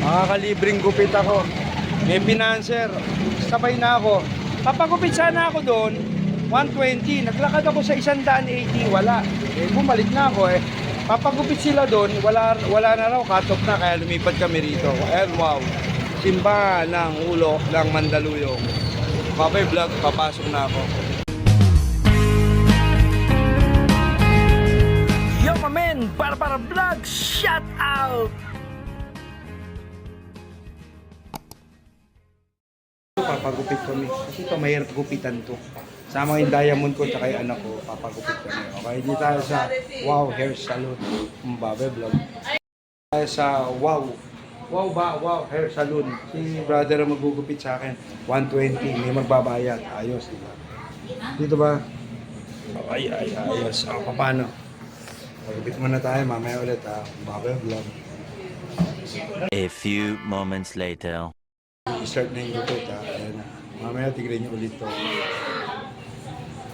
Makakalibreng gupit ako. May financer. Sabay na ako. Papagupit sana ako doon, 120. Naglakad ako sa 180, wala. Eh, bumalik na ako eh. Papagupit sila doon, wala na raw, cut off na, kaya lumipat kami rito. And wow, simba ng ulo ng Mandaluyong. Babay vlog, papasok na ako. Yo, my man! Para vlog, shout out! Papagupit kami. Kasi ito, mahirap gupitan to. Sama yung diamond ko tsaka yung anak ko, papagupit kami. Okay, hindi tayo sa Wow Hair Salon. Mbabe vlog. Tayo sa Wow Hair Salon. Si brother ang magugupit sa akin. 120, may magbabayad. Ayos, diba? Dito ba? Ayos. O, paano? Pagupit muna tayo, mamaya ulit ha. Mbabe vlog. A few moments later. I-start na yung gupit ha. Ayan na. Mamaya tignan nyo ulit to.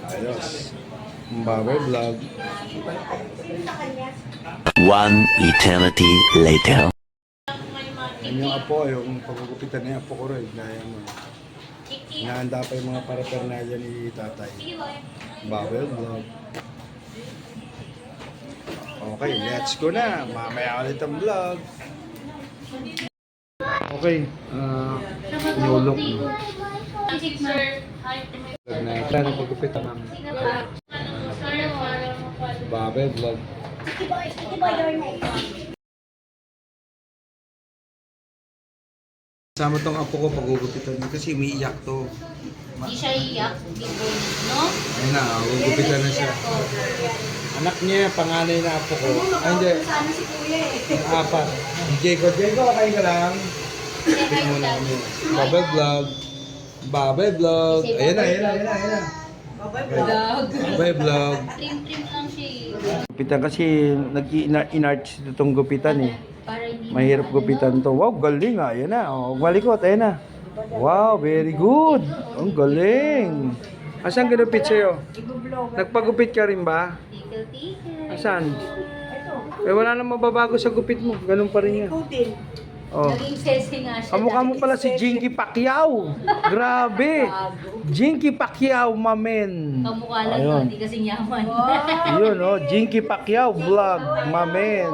Ayos. Mbabe vlog. One eternity later. Yan yung apo, yung pagkukupitan na yung apo ko rin. Dahil inaanda pa yung mga parapernalya ni tatay. Mbabe vlog. Okay, let's go na. Mamaya ulit ang vlog. Okay, inulok mo. Kailan pagkupit ang Babe vlog. Sama tong apo ko pag-ugupitan niya kasi umiiyak to. Hindi siya iyak, no? Ayun na, ugupitan na siya. Anak niya, panganay na apo ko. Ay, hindi. Apat. Jacob, kain ka lang. Tignan mo na kami. Babe vlog. Babe vlog. Ayan na. Babe vlog. Trim lang siya. Gupitan kasi nag-inarch itong gupitan eh. Para hindi Mahirap gupitan to. Wow, galing ah. Ayan na. Oh, malikot, ayan na. Wow, very good. Ang galing. Asan ginupit sa'yo? Nagpagupit ka rin ba? Tikel. Asan? Eh, wala nang mababago sa gupit mo. Ganun pa rin yan. Oh. Naging sesi nga siya. Kamukha mo pala si Jinky Pacquiao. Grabe. Jinky Pacquiao, mamen. Kamukha lang to, Ayun. hindi kasing yaman. Yun, oh. Jinky Pacquiao vlog, mamen.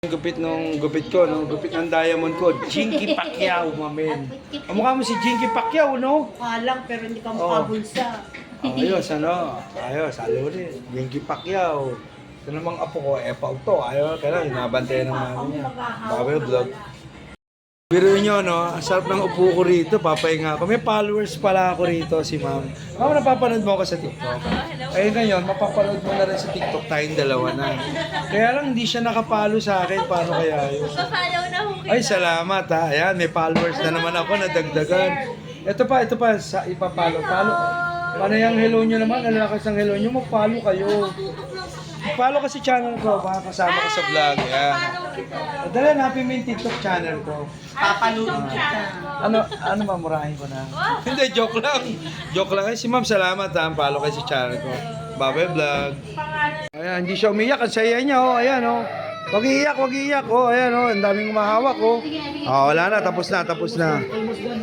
Gupit nung gupit ko, no? Gupit ng diamond ko, Jinky Pacquiao, mamen. Kamukha mo si Jinky Pacquiao, no? Kalang pero hindi ka makabulsa. Ayos, ano? Ayos, alunin. Jinky Pacquiao. Ito namang apo ko, epaw to. Ayaw, kailangan nabantayan ng mami niya. Babe vlog. Biruin nyo, no? Ang sarap ng upo ko rito. Papahinga ako. May followers pala ako rito, si ma'am. Ma'am, napapanood mo ako sa TikTok. Ayun ngayon, mapapanood mo na rin sa TikTok tayong dalawa na. Kaya lang hindi siya nakapalo sa akin. Paano kaya yun? Papalaw na ho. Ay, salamat ha. Ayan, may followers na naman ako na dagdagan. Ito pa, sa ipapalo. Paano yung hello nyo naman? Ang lakas ng hello nyo, mag-follow kayo. Follow kasi channel ko, baka kasama ko sa vlog. Ayan. Dala, hanapin mo yung TikTok channel ko. Papanood kita. Ano mamurahin ko na? Hindi, joke lang. Joke lang. Ay, si ma'am, salamat ha. Follow kayo sa channel ko. Babe vlog. Ayan, hindi siya umiyak. Ang saya niya, oh. Ayan, oh. Wag iiyak. Oh, ayan, oh. Ang daming umahawak, oh. Oh, wala na. Tapos na.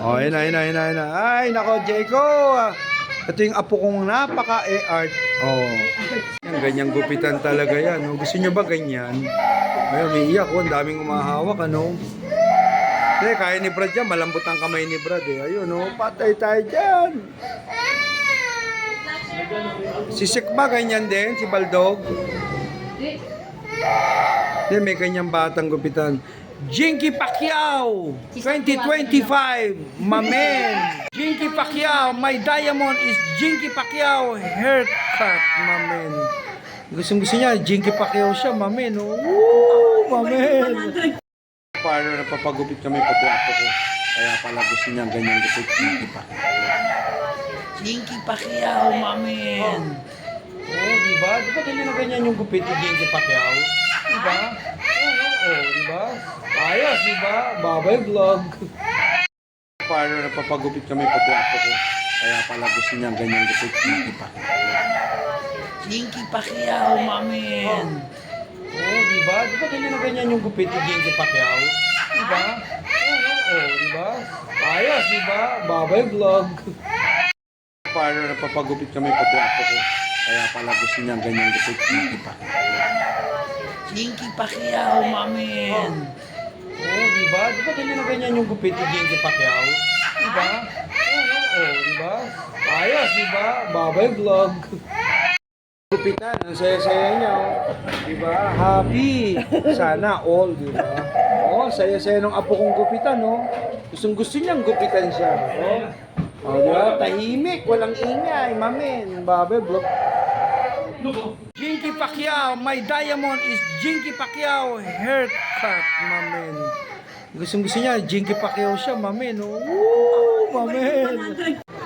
Oh, ayan na. Ay, nako, Jayco. Ito yung apo kong napaka-e-art. Oh. Yan, ganyang gupitan talaga yan. Oh. Gusto nyo ba ganyan? Ay, umiiyak. Oh. Ang daming umahawak, ano? Eh, kaya ni Brad yan. Malambot ang kamay ni Brad, eh. Ayun, oh. Patay tayo dyan. Si Sik ba ganyan din? Si Baldog? Yan, may kanyang batang gupitan. Jinky Pacquiao 2025, mamen. Jinky Pacquiao, my diamond is Jinky Pacquiao haircut, mamen. Gusto niya, Jinky Pacquiao siya, mamen. Oh. Woo, mamen. Paano napapagupit kami pati ako ko. Kaya pala gusto niya ganyan gupit, Jinky Pacquiao. Jinky Pacquiao, mamen. Oh, diba? Diba ganyan yung gupit ni Jinky Pacquiao? Diba? Oh, diba? Ayos, diba? Babay vlog. Paano napapagupit kami pati ako ko. Kaya pala gusto niya ganyan gupit, Jinky Pacquiao. Jinky Pacquiao, mamen. Oh, diba? Diba ganyan yung gupit ni Jinky Pacquiao? Diba? ba? Di ba? Ayos, di ba? Babay vlog. Para napapagupit kami pati ako ko. Kaya pala gusto niya ganyan gupit. Jinky Pacquiao. Jinky Pacquiao, mamen. Di ba? Di ba ganyan na ganyan yung gupit ni Jinky Pacquiao? Di ba? Di ba? Ayos, di ba? Babay vlog. Gupitan, ang saya-saya niya, di ba? Happy. Sana all, di ba? Saya-saya ng apo kong gupitan, Gustong-gusto niyang gupitan siya, di ba? Tahimik, walang ingay, mamen. Babay vlog. Jinky Pacquiao, my diamond is Jinky Pacquiao haircut, mamen. Gustong-gusto niya, Jinky Pacquiao siya, mamen. Woo, mamen.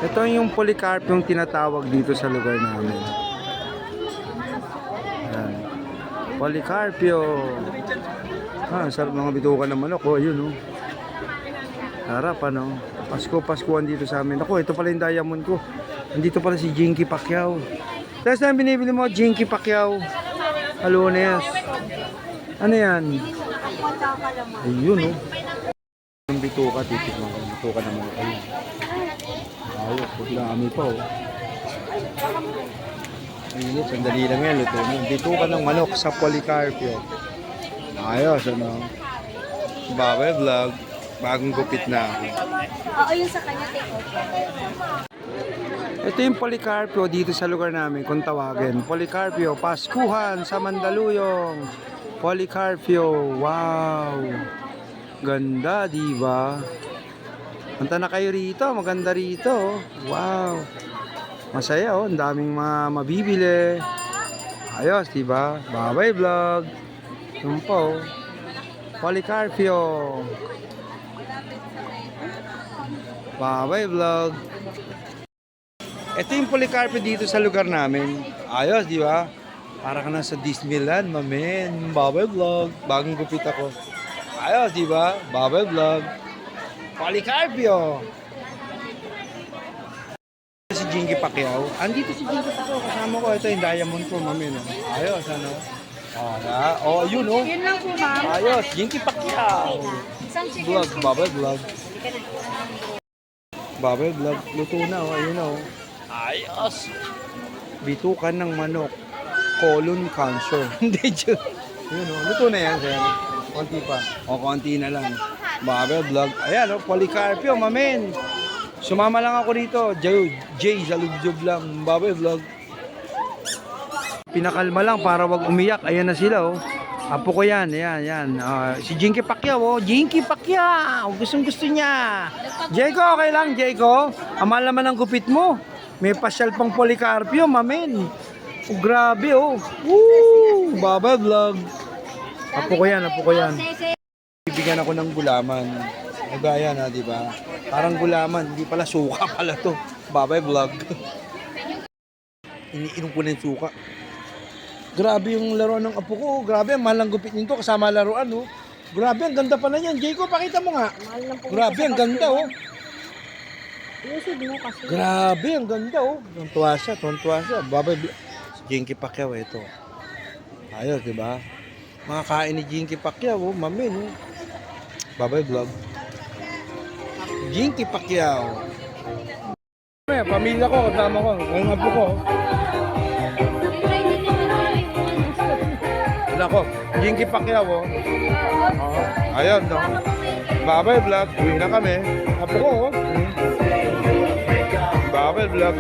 Ito yung Polycarp yung tinatawag dito sa lugar namin. Ayan. Policarpio. Sarap mga bitukan ng manok. Ayun, Sarap, Pasko-paskuhan dito sa amin. Ako, ito pala yung diamond ko. Nandito pala si Jinky Pacquiao. Tapos na binibili mo, Jinky Pacquiao. Halunes. Ano yan? Ayun, Yung bituka, titikman ko. Bituka ng manok. Ayun. Ayos, dami pa, Ayun, sandali lang yan, luto mo. Bituka ng manok sa Policarpio. Ayos, Babay vlog. Bagong gupit na ako. Oo, yun sa kanya, take over. Ito yung Policarpio dito sa lugar namin, kung tawagin. Policarpio, Paskuhan sa Mandaluyong. Policarpio, wow. Ganda, di ba? Punta na kayo rito, maganda rito. Wow. Masaya, ang daming mabibili. Ayos, di ba? Babay vlog. Yun po. Policarpio. Babay vlog. Ito yung Policarpio dito sa lugar namin. Ayos, di ba? Para ka na sa Disneyland, mamen. Babay vlog. Bagong gupit ako. Ayos, di ba? Babay vlog. Policarpio. Si Jinky Pacquiao. Andito si Jinky Pacquiao. Kasama ko. Ito yung diamond ko, mamen. Ayos, yun, Yun lang po, ma'am. Ayos, Jinky Pacquiao. Isang chicken Vlog, babay vlog. Babay vlog. Luto na, ayun, Ayos. Bitukan ng manok. Colon cancer. Hindi, joke. Yun, luto na yan, sir. Konti pa. Konti na lang. Babay vlog. Ayan, Policarpio, mamen. Sumama lang ako dito. Jay, salubjob lang. Babay vlog. Pinakalma lang para wag umiyak. Ayan na sila, Apo ko yan, yan. Si Jinky Pacquiao, Jinky Pacquiao. Gustong-gusto niya. Jayco, okay lang, Jayco. Amal naman ang gupit mo. May pasyal pang Policarpio, mamen. Grabe, Woo! Babay vlog. Apo ko yan. Bibigyan ako ng gulaman. Gaya na, di ba? Parang gulaman, hindi pala suka pala to. Babay vlog. Iniinom ko na yung suka. Grabe yung laro ng apo ko. Grabe, mahal ang gupit nito kasama laruan, Grabe, ang ganda pa na yan. Jayco, pakita mo nga. Grabe, ang ganda, Grabe, ang ganda, Tuwan siya. Babay vlog. Si Jinky Pacquiao, ito. Ayos, di ba? Makakain ni Jinky Pacquiao, mamen, Babay vlog. Jinky Pacquiao. Pamilya ko, kasama ko. Ngayong apo ko. Wala ko. Jinky Pacquiao, Ayun, Babay vlog. Uwi na kami. Apo ko, Babay vlog.